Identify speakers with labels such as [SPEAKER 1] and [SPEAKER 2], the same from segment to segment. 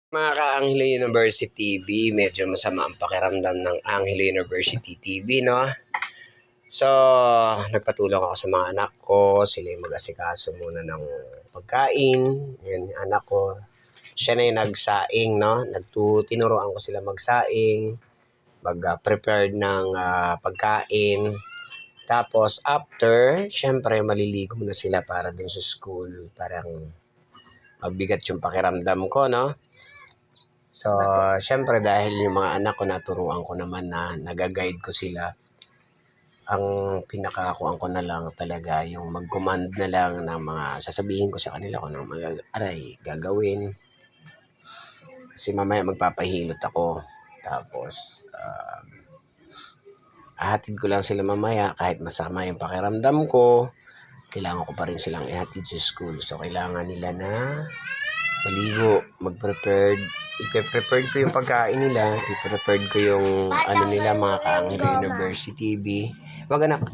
[SPEAKER 1] Mga ka-Angelo University TV, medyo masama ang pakiramdam ng Angelo University TV, no? So, nagpatulong ako sa mga anak ko, sila yung mag-asikaso muna ng pagkain. Yan, yung anak ko, siya na yung nagsaing, no? Tinuruan ko sila magsaing, mag-prepared ng pagkain. Tapos, after, syempre, maliligo na sila para dun sa school. Parang mabigat yung pakiramdam ko, no? So, syempre dahil yung mga anak ko naturuan ko naman na nagaguide ko sila, ang pinakakuan ko na lang talaga yung mag-command na lang ng mga sasabihin ko sa kanila kung anong aray gagawin. Kasi mamaya magpapahilot ako. Tapos, ahatid ko lang sila mamaya kahit masama yung pakiramdam ko. Kailangan ko pa rin silang ihatid sa school. So, kailangan nila na maligo, mag-prepared. I-prepared ko yung pagkain nila. I-prepared ko yung nila, mga ka-Angelo University TV. Wag anak.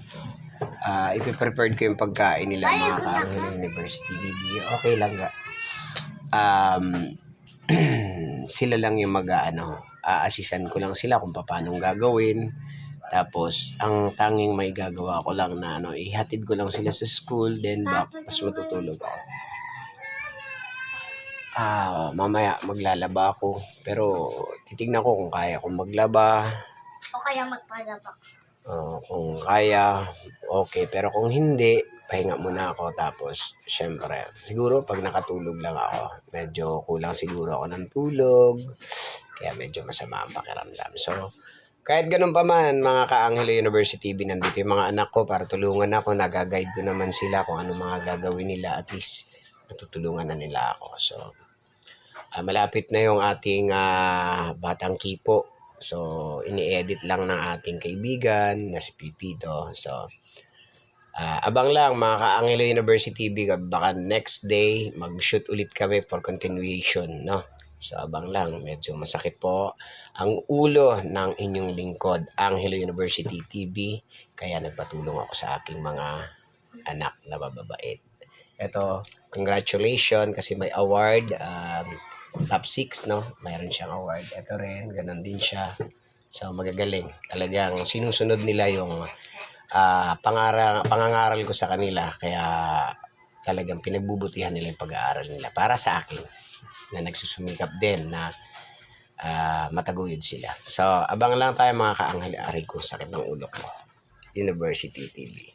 [SPEAKER 1] I-prepared ko yung pagkain nila, mga ka-Angelo University TV. Okay lang ga. Sila lang yung aasisan ko lang sila kung paano gagawin. Tapos, ang tanging may gagawa ko lang na ihatid ko lang sila sa school, then back, tapos matutulog ako. Mamaya maglalaba ako. Pero titignan ko kung kaya kong maglaba.
[SPEAKER 2] O kaya magpalaba.
[SPEAKER 1] Kung kaya, okay. Pero kung hindi, pahinga muna ako. Tapos, syempre, siguro pag nakatulog lang ako, medyo kulang siguro ako ng tulog. Kaya medyo masama ang pakiramdam. So, kahit ganun pa man, mga ka-Angelo University TV, nandito yung mga anak ko para tulungan ako. Nagaguide ko naman sila kung ano mga gagawin nila. At least, natutulungan na nila ako. So, malapit na yung ating Batang Quipo. So, ini-edit lang ng ating kaibigan na si Pipito. So, abang lang mga ka-Angelo University TV. Baka next day, mag-shoot ulit kami for continuation, no? So, abang lang. Medyo masakit po ang ulo ng inyong lingkod, Angelo University TV. Kaya nagpatulong ako sa aking mga anak na mababait. Ito, congratulations kasi may award. Top 6, no? Mayroon siyang award. Ito rin, ganun din siya. So, magagaling. Talagang sinusunod nila yung pangangaral ko sa kanila. Kaya talagang pinagbubutihan nila yung pag-aaral nila. Para sa akin, na nagsusumikap din na mataguyod sila. So, abang lang tayo mga ka-Angelo. Aray ko, sakit ng ulo ko. University TV.